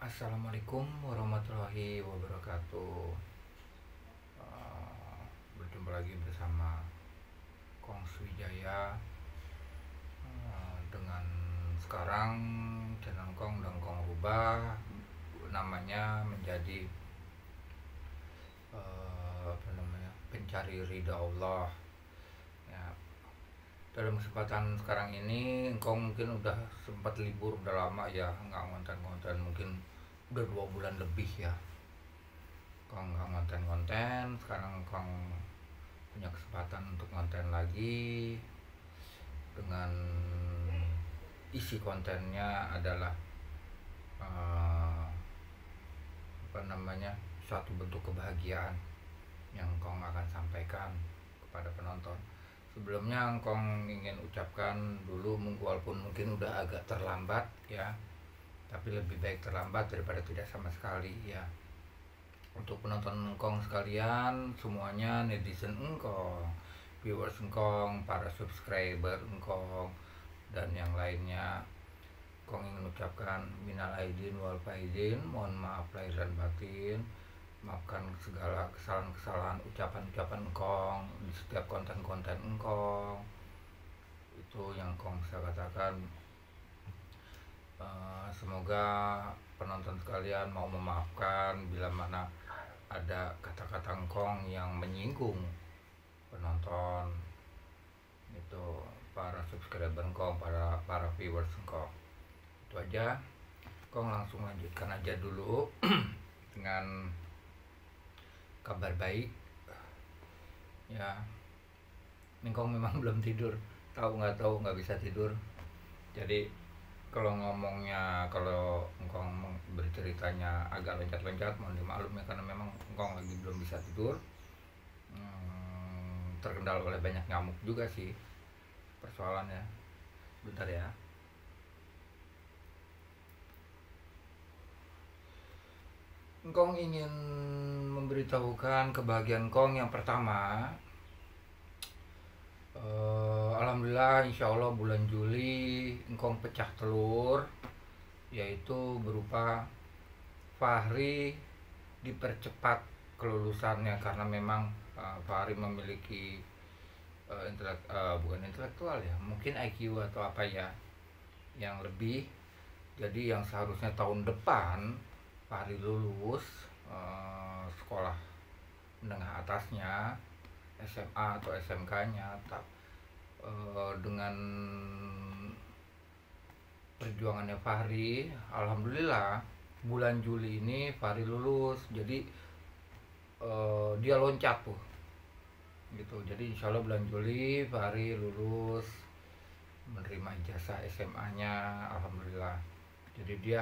Assalamualaikum warahmatullahi wabarakatuh. Eh, Berjumpa lagi bersama Kong Swijaya, dengan sekarang channel Kong dan Kong rubah namanya menjadi pencari ridha Allah. Ya, dalam kesempatan sekarang ini Kong mungkin udah sempat libur, udah lama ya nggak ngonten-ngonten, mungkin udah 2 bulan lebih ya Kong nggak konten-konten. Sekarang Kong punya kesempatan untuk konten lagi dengan isi kontennya adalah eh, suatu bentuk kebahagiaan yang Kong akan sampaikan kepada penonton. Sebelumnya Kong ingin ucapkan dulu, walaupun mungkin udah agak terlambat ya, tapi lebih baik terlambat daripada tidak sama sekali ya. Untuk penonton Engkong sekalian semuanya, netizen Engkong, viewers Engkong, para subscriber Engkong, dan yang lainnya, Kong ingin ucapkan minal aidin wal faizin, mohon maaf lahir dan batin. Maafkan segala kesalahan-kesalahan ucapan-ucapan Engkong di setiap konten-konten Engkong. Itu yang Kong bisa katakan. Semoga penonton sekalian mau memaafkan bila mana ada kata-kata Engkong yang menyinggung penonton, itu para subscriber Engkong, para viewers Engkong. Itu aja. Kong langsung lanjutkan aja dulu dengan kabar baik ya. Engkong memang belum tidur, tahu nggak bisa tidur. Jadi kalau Engkong berceritanya agak loncat-loncat, mohon dimaklum ya, karena memang Engkong lagi belum bisa tidur. Terkendala oleh banyak nyamuk juga sih persoalannya. Bentar ya. Engkong ingin memberitahukan kebahagiaan Engkong yang pertama. Alhamdulillah, insya Allah bulan Juli Engkong pecah telur, yaitu berupa Fahri dipercepat kelulusannya, karena memang Fahri memiliki bukan intelektual ya, mungkin IQ atau apa ya yang lebih. Jadi yang seharusnya tahun depan Fahri lulus sekolah menengah atasnya, SMA atau SMK-nya, dengan perjuangannya Fahri, alhamdulillah bulan Juli ini Fahri lulus. Jadi dia loncat tuh gitu. Jadi insya Allah bulan Juli Fahri lulus, menerima ijazah SMA-nya, alhamdulillah. Jadi dia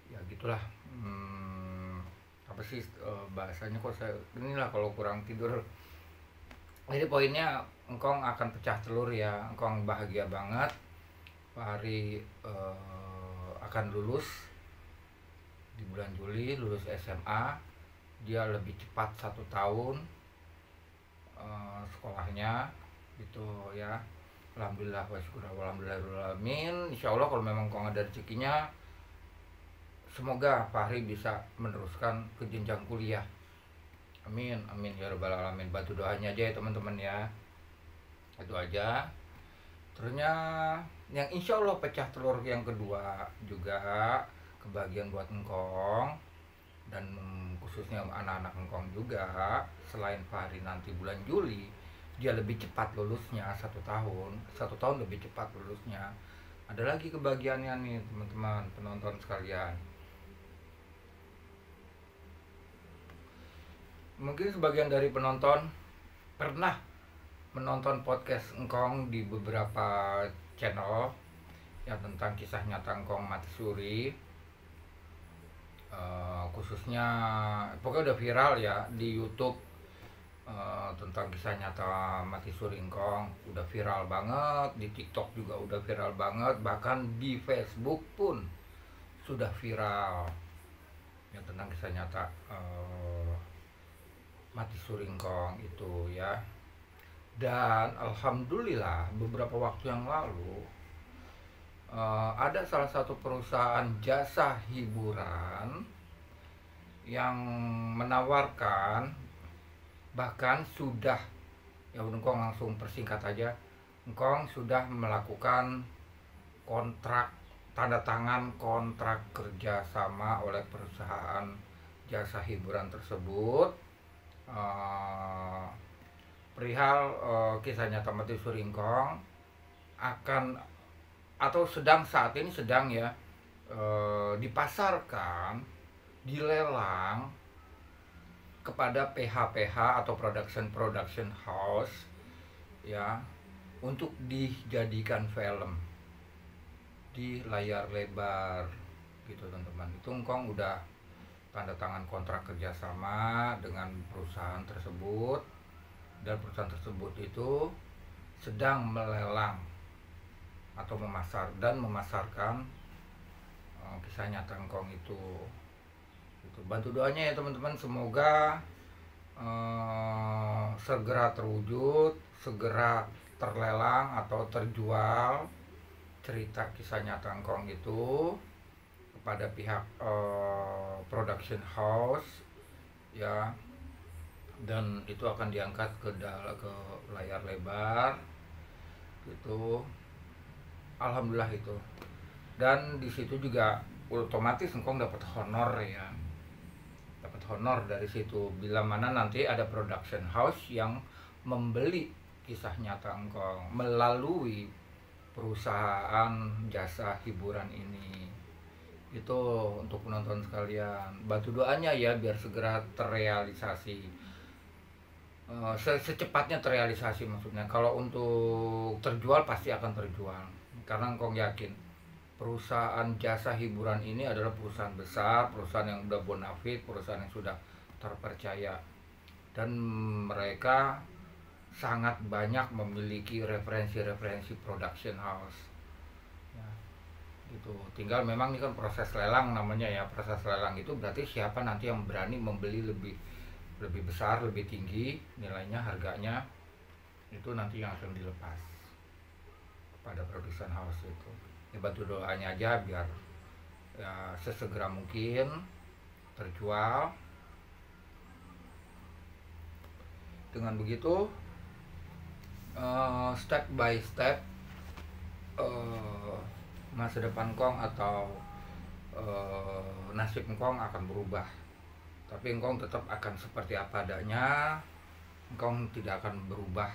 ya gitulah, apa sih bahasanya, kok saya inilah kalau kurang tidur. Jadi poinnya, Engkong akan pecah telur ya. Engkong bahagia banget Fahri akan lulus di bulan Juli, lulus SMA. Dia lebih cepat 1 tahun sekolahnya gitu ya. Alhamdulillah wa syukur alhamdulillahirrahmanirrahim. Insya Allah kalau memang Engkong ada rezekinya, semoga Fahri bisa meneruskan ke jenjang kuliah. Amin, amin ya rabbal alamin. Bantu doanya aja ya teman-teman ya. Itu aja. Terusnya yang insya Allah pecah telur yang kedua juga kebahagiaan buat Engkong, dan khususnya anak-anak Engkong juga. Selain Fahri nanti bulan Juli dia lebih cepat lulusnya, 1 tahun lebih cepat lulusnya. Ada lagi kebahagiaannya nih teman-teman penonton sekalian. Mungkin sebagian dari penonton pernah menonton podcast Engkong di beberapa channel yang tentang kisah nyata Engkong mati suri. Khususnya pokoknya udah viral ya di YouTube, tentang kisah nyata mati suri Engkong udah viral banget, di TikTok juga udah viral banget, bahkan di Facebook pun sudah viral yang tentang kisah nyata mati suri Engkong itu ya. Dan alhamdulillah beberapa waktu yang lalu ada salah satu perusahaan jasa hiburan yang menawarkan, bahkan sudah, ya engkong langsung persingkat aja, engkong sudah melakukan kontrak, tanda tangan kontrak kerjasama oleh perusahaan jasa hiburan tersebut, eh, perihal kisah nyata mati suri engkong akan, atau sedang, saat ini sedang ya, dipasarkan, dilelang kepada PH-PH atau production house ya, untuk dijadikan film di layar lebar gitu teman-teman. Itu engkong udah tanda tangan kontrak kerjasama dengan perusahaan tersebut, dan perusahaan tersebut itu sedang melelang atau memasarkan kisah nyata engkong itu. Gitu. Bantu doanya ya teman-teman, semoga segera terwujud, segera terlelang atau terjual cerita kisah nyata engkong itu kepada pihak production house ya, dan itu akan diangkat ke layar lebar gitu. Alhamdulillah itu. Dan di situ juga otomatis engkong dapat honor ya, dapat honor dari situ, bila mana nanti ada production house yang membeli kisah nyata engkong melalui perusahaan jasa hiburan ini. Itu untuk penonton sekalian, bantu doanya ya biar segera terrealisasi, secepatnya terrealisasi maksudnya. Kalau untuk terjual pasti akan terjual, karena engkong yakin perusahaan jasa hiburan ini adalah perusahaan besar, perusahaan yang udah bonafit, perusahaan yang sudah terpercaya, dan mereka sangat banyak memiliki referensi production house ya, gitu. Tinggal memang ini kan proses lelang namanya ya, proses lelang itu berarti siapa nanti yang berani membeli lebih besar, lebih tinggi nilainya, harganya, itu nanti yang akan dilepas pada production house itu. Ya bantu doanya aja biar ya sesegera mungkin terjual. Dengan begitu step by step masa depan engkong atau nasib engkong akan berubah, tapi engkong tetap akan seperti apa adanya. Engkong tidak akan berubah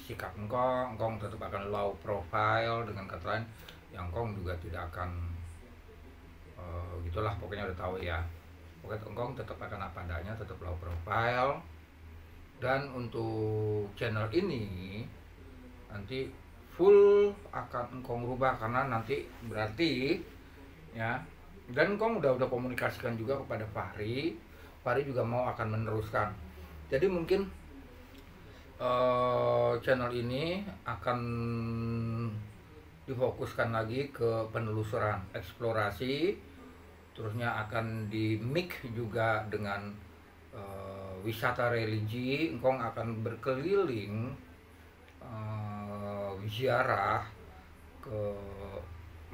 sikap engkong tetap akan low profile. Dengan kata lain, yang engkong juga tidak akan gitulah, pokoknya udah tahu ya. Pokoknya engkong tetap akan apa adanya, tetap low profile. Dan untuk channel ini nanti full akan engkong rubah, karena nanti berarti ya, dan engkong udah komunikasikan juga kepada Fahri juga mau akan meneruskan. Jadi mungkin channel ini akan difokuskan lagi ke penelusuran, eksplorasi, terusnya akan di mix juga dengan wisata religi. Engkong akan berkeliling ziarah ke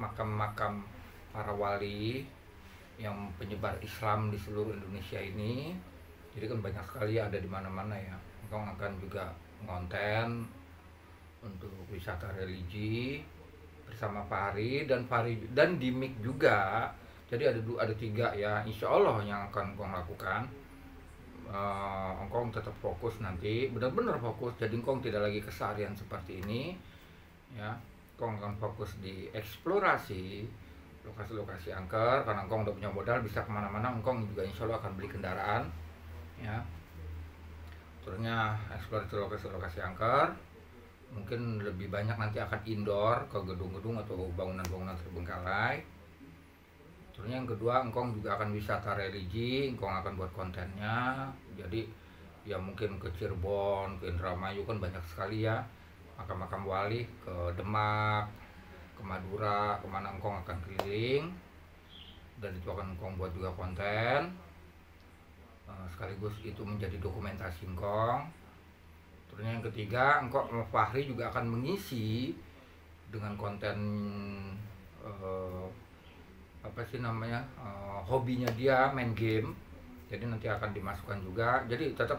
makam-makam para wali yang penyebar Islam di seluruh Indonesia ini. Jadi kan banyak sekali, ada di mana-mana ya. Engkong akan juga ngonten untuk wisata religi bersama Fahri dan di mic juga. Jadi ada 3 ya, insya Allah yang akan engkong lakukan. Engkong tetap fokus nanti, benar-benar fokus. Jadi engkong tidak lagi keseharian seperti ini ya. Engkong akan fokus di eksplorasi lokasi-lokasi angker, karena engkong udah punya modal, bisa kemana-mana. Engkong juga insya Allah akan beli kendaraan ya. Terusnya eksplorasi lokasi-lokasi angker, mungkin lebih banyak nanti akan indoor ke gedung-gedung atau bangunan-bangunan terbengkalai. Terusnya yang kedua, engkong juga akan wisata religi. Engkong akan buat kontennya. Jadi ya mungkin ke Cirebon, ke Indramayu, kan banyak sekali ya makam-makam wali, ke Demak, ke Madura, kemana engkong akan keliling, dan itu akan engkong buat juga konten. Sekaligus itu menjadi dokumentasi engkong. Terusnya yang ketiga, engkong Fahri juga akan mengisi dengan konten apa sih namanya, hobinya dia main game, jadi nanti akan dimasukkan juga. Jadi tetap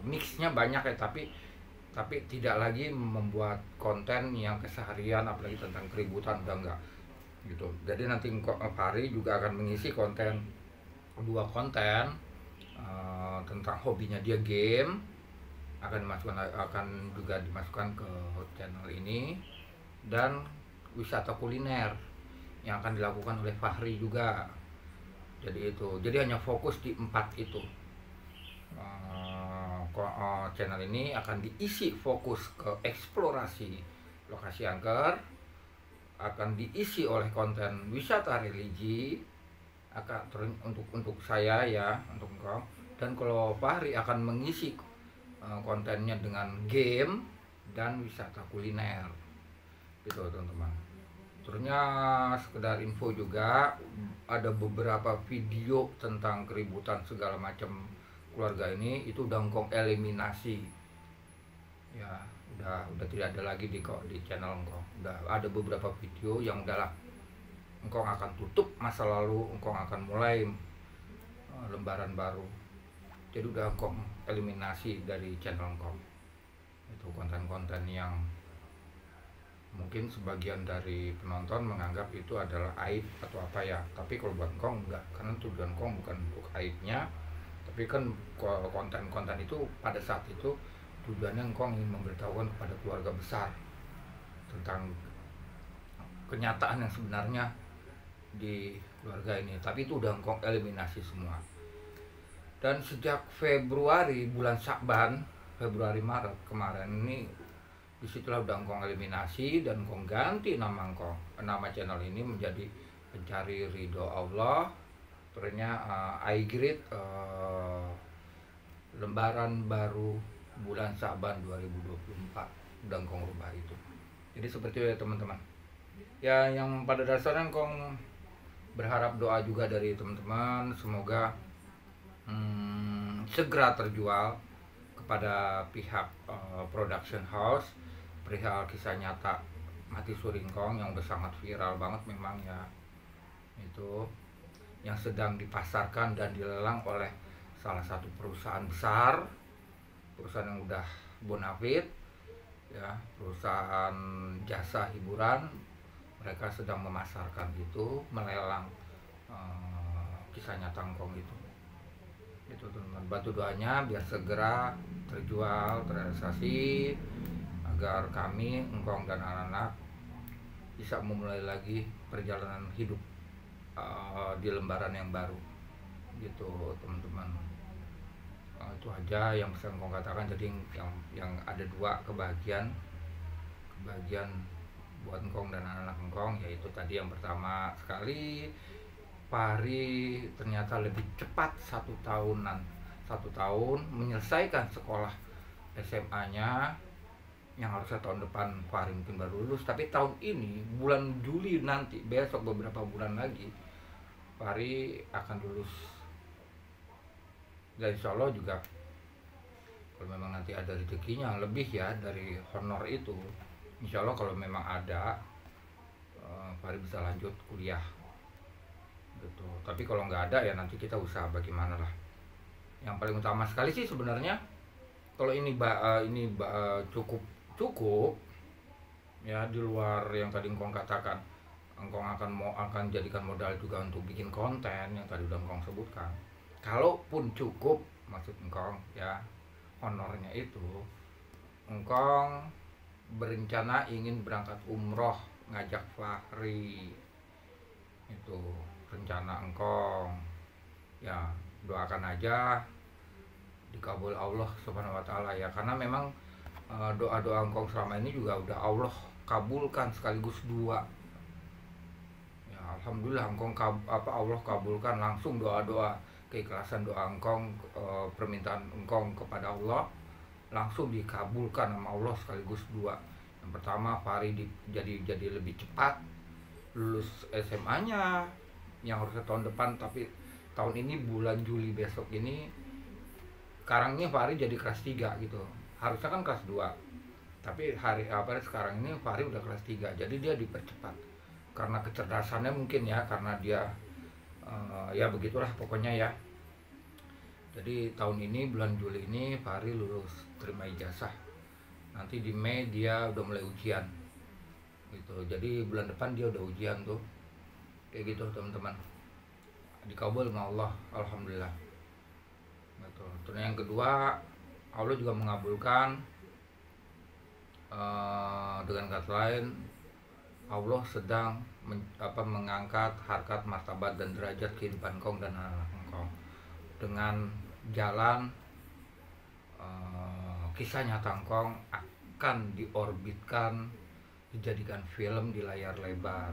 mixnya banyak ya, tapi tidak lagi membuat konten yang keseharian apalagi tentang keributan, udah enggak gitu. Jadi nanti Fahri juga akan mengisi dua konten tentang hobinya dia game, akan juga dimasukkan ke channel ini, dan wisata kuliner yang akan dilakukan oleh Fahri juga. Jadi hanya fokus di 4 itu. Channel ini akan diisi fokus ke eksplorasi lokasi angker, akan diisi oleh konten wisata religi, untuk saya ya, untuk engkau. Dan kalau Fahri akan mengisi kontennya dengan game dan wisata kuliner gitu teman-teman. Terusnya sekedar info juga, ada beberapa video tentang keributan segala macam keluarga ini itu udah engkong eliminasi ya, udah tidak ada lagi di channel engkong. Udah ada beberapa video yang udahlah engkong akan tutup masa lalu, engkong akan mulai lembaran baru. Jadi udah engkong eliminasi dari channel engkong. Itu konten-konten yang mungkin sebagian dari penonton menganggap itu adalah aib atau apa ya, tapi kalau buat engkong enggak, karena tujuan engkong bukan untuk aibnya, tapi kan konten-konten itu pada saat itu tujuannya engkong ingin memberitahukan kepada keluarga besar tentang kenyataan yang sebenarnya di keluarga ini. Tapi itu udah engkong eliminasi semua. Dan sejak Februari, bulan Syakban, Februari Maret kemarin ini, disitulah udah engkong eliminasi dan engkong ganti nama channel ini menjadi Pencari Ridho Allah. Terusnya iGrid lembaran baru bulan Syakban 2024, udah engkong rubah itu. Jadi seperti itu ya teman-teman ya. Yang pada dasarnya engkong berharap doa juga dari teman-teman, semoga segera terjual kepada pihak production house perihal kisah nyata Mati Suri Engkong yang udah sangat viral banget memang ya, itu yang sedang dipasarkan dan dilelang oleh salah satu perusahaan besar, perusahaan yang udah bonafit ya, perusahaan jasa hiburan. Mereka sedang memasarkan itu, melelang kisah nyata Engkong itu teman-teman. Bantu doanya biar segera terjual, terrealisasi, agar kami, Engkong dan anak-anak bisa memulai lagi perjalanan hidup di lembaran yang baru gitu teman-teman. Itu aja yang bisa Engkong katakan. Jadi yang ada dua kebahagiaan buat Engkong dan anak-anak Engkong, yaitu tadi yang pertama sekali, Fahri ternyata lebih cepat 1 tahun menyelesaikan sekolah SMA-nya, yang harusnya tahun depan Fahri mungkin baru lulus, tapi tahun ini bulan Juli nanti, besok beberapa bulan lagi Fahri akan lulus. Dan insya Allah juga kalau memang nanti ada rezekinya lebih ya dari honor itu, insya Allah kalau memang ada, Fahri bisa lanjut kuliah gitu. Tapi kalau nggak ada ya nanti kita usaha bagaimana lah. Yang paling utama sekali sih sebenarnya, kalau ini cukup ya, di luar yang tadi Engkong katakan, Engkong akan jadikan modal juga untuk bikin konten yang tadi udah Engkong sebutkan. Kalaupun cukup, maksud Engkong ya, honornya itu, Engkong berencana ingin berangkat umroh ngajak Fahri. Itu rencana Engkong ya, doakan aja dikabul Allah Subhanahu wa taala ya, karena memang doa-doa Engkong selama ini juga udah Allah kabulkan sekaligus dua ya. Alhamdulillah Allah kabulkan langsung doa-doa, keikhlasan doa Engkong, permintaan Engkong kepada Allah langsung dikabulkan sama Allah sekaligus dua. Yang pertama, Fahri jadi lebih cepat lulus SMA-nya yang harusnya tahun depan, tapi tahun ini bulan Juli besok ini, sekarangnya Fahri jadi kelas 3 gitu, harusnya kan kelas 2, Tapi sekarang ini Fahri udah kelas 3, jadi dia dipercepat karena kecerdasannya mungkin ya, karena dia ya begitulah pokoknya ya. Jadi tahun ini bulan Juli ini Fahri lulus terima ijazah. Nanti di Mei dia udah mulai ujian gitu. Jadi bulan depan dia udah ujian tuh. Kayak gitu teman-teman. Dikabul sama Allah, alhamdulillah. Gitu. Terus yang kedua, Allah juga mengabulkan, dengan kata lain Allah sedang mengangkat harkat, martabat dan derajat kehidupan kong dan anak-anak kong dengan jalan kisah nyata kong akan diorbitkan, dijadikan film di layar lebar.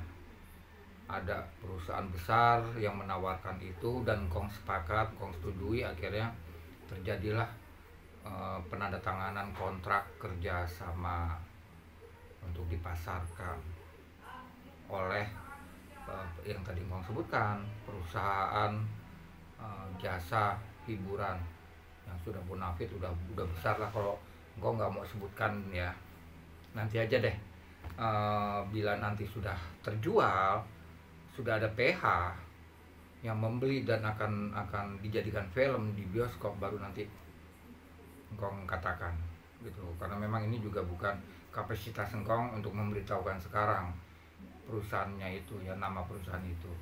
Ada perusahaan besar yang menawarkan itu dan kong sepakat, kong setujui, akhirnya terjadilah penandatanganan kontrak kerja sama untuk dipasarkan oleh yang tadi kong sebutkan, perusahaan jasa hiburan yang sudah bonafit, udah besar lah. Kalau engkau nggak mau sebutkan ya, nanti aja deh, bila nanti sudah terjual, sudah ada PH yang membeli dan akan dijadikan film di bioskop, baru nanti engkau katakan gitu. Karena memang ini juga bukan kapasitas engkau untuk memberitahukan sekarang perusahaannya itu ya, nama perusahaan itu,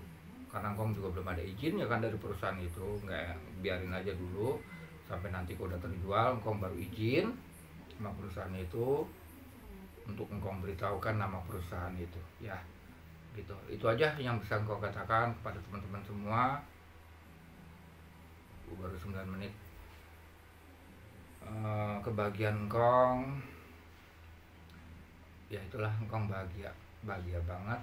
karena engkau juga belum ada izin ya kan dari perusahaan itu. Nggak, biarin aja dulu sampai nanti kau udah terjual, engkau baru izin sama perusahaan itu untuk engkau beritahukan nama perusahaan itu ya gitu. Itu aja yang bisa engkau katakan kepada teman-teman semua. Baru 9 menit. Kebahagiaan engkau ya itulah, engkau bahagia banget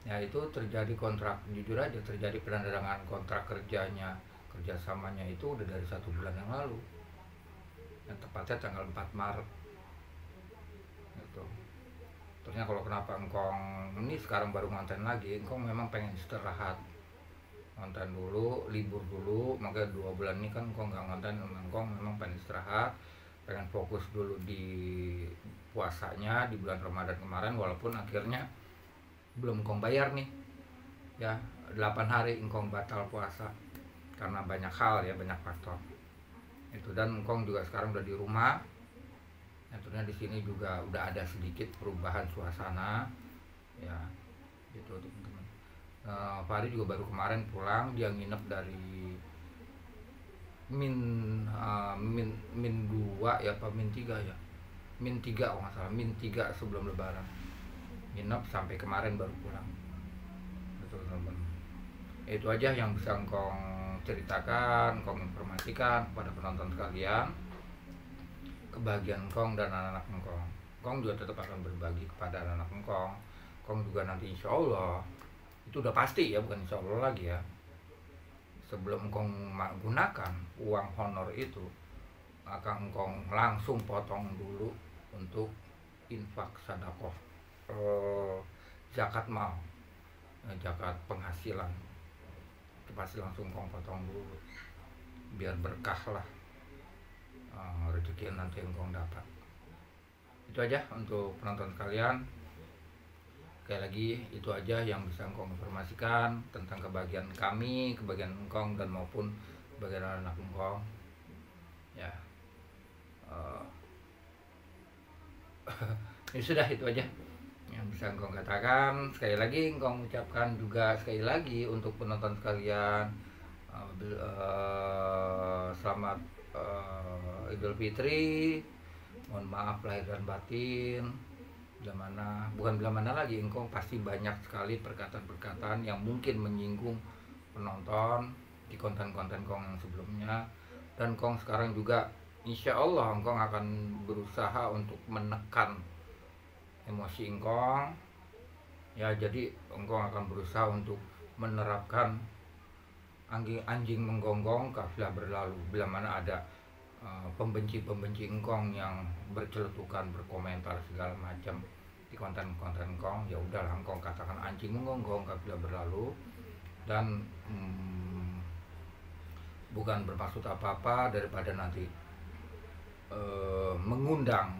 ya. Itu terjadi kontrak, jujur aja terjadi penandatanganan kontrak kerjasamanya itu udah dari 1 bulan yang lalu, yang tepatnya tanggal 4 Maret gitu. Terusnya kalau kenapa engkong ini sekarang baru ngonten lagi, engkong memang pengen istirahat, ngonten dulu, libur dulu. Makanya 2 bulan ini kan engkong nggak ngonten, engkong memang pengen istirahat, pengen fokus dulu di puasanya di bulan Ramadan kemarin. Walaupun akhirnya belum engkong bayar nih ya, 8 hari engkong batal puasa karena banyak hal ya, banyak faktor itu. Dan engkong juga sekarang udah di rumah. Tentunya di sini juga udah ada sedikit perubahan suasana ya gitu teman-teman. Fahri juga baru kemarin pulang, dia nginep dari min 2 ya, apa min 3 ya, min 3 kalau nggak salah, min 3 sebelum lebaran nginep sampai kemarin baru pulang. Betul teman-teman. Itu aja yang bisa engkong ceritakan, engkong informasikan kepada penonton sekalian. Kebahagiaan engkong dan anak-anak engkong, engkong juga tetap akan berbagi kepada anak-anak engkong. Engkong juga nanti insya Allah, itu udah pasti ya, bukan insya Allah lagi ya, sebelum engkong gunakan uang honor itu, akan engkong langsung potong dulu untuk infak, sedekah, zakat mal, zakat penghasilan. Itu pasti langsung engkong potong dulu biar berkah lah rezeki nanti engkong dapat. Itu aja untuk penonton sekalian. Sekali lagi, itu aja yang bisa engkong informasikan tentang kebahagiaan kami, kebahagiaan engkong dan maupun kebahagiaan anak engkong ya. Ya sudah, itu aja yang bisa engkong katakan. Sekali lagi engkong ucapkan juga sekali lagi untuk penonton sekalian, selamat Idul Fitri. Mohon maaf lahir dan batin. Bukan bila mana lagi, engkong pasti banyak sekali perkataan-perkataan yang mungkin menyinggung penonton di konten-konten kong yang sebelumnya. Dan kong sekarang juga insya Allah engkong akan berusaha untuk menekan emosi engkong ya. Jadi engkong akan berusaha untuk menerapkan anjing menggonggong kafilah berlalu. Bila mana ada pembenci engkong yang berceletukan, berkomentar segala macam di konten-konten engkong, ya udahlah engkong katakan anjing menggonggong kafilah berlalu. Dan bukan bermaksud apa-apa daripada nanti mengundang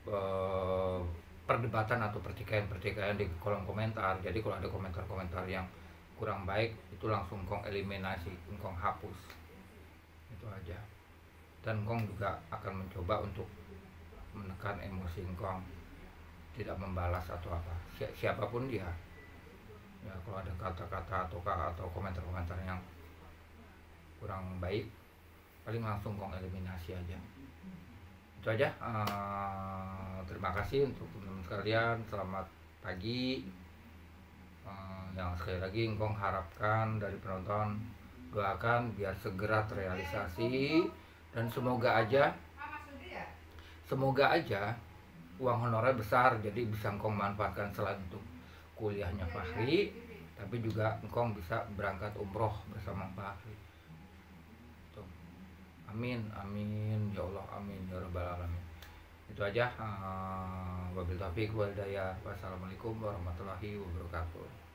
eh, perdebatan atau pertikaian di kolom komentar. Jadi kalau ada komentar-komentar yang kurang baik itu langsung kong eliminasi, kong hapus, itu aja. Dan kong juga akan mencoba untuk menekan emosi kong, tidak membalas atau apa, siapapun dia ya. Kalau ada kata-kata atau komentar-komentar yang kurang baik, paling langsung kong eliminasi aja. Itu aja. Terima kasih untuk teman-teman sekalian, selamat pagi. Yang sekali lagi engkong harapkan dari penonton, doakan biar segera terrealisasi, dan semoga aja uang honorer besar, jadi bisa engkong manfaatkan selain untuk kuliahnya Fahri, tapi juga engkong bisa berangkat umroh bersama Fahri. Amin, amin ya Allah, amin ya rabbal alamin. Itu aja. Wabillahi taufiq wal hidayah. Wassalamualaikum warahmatullahi wabarakatuh.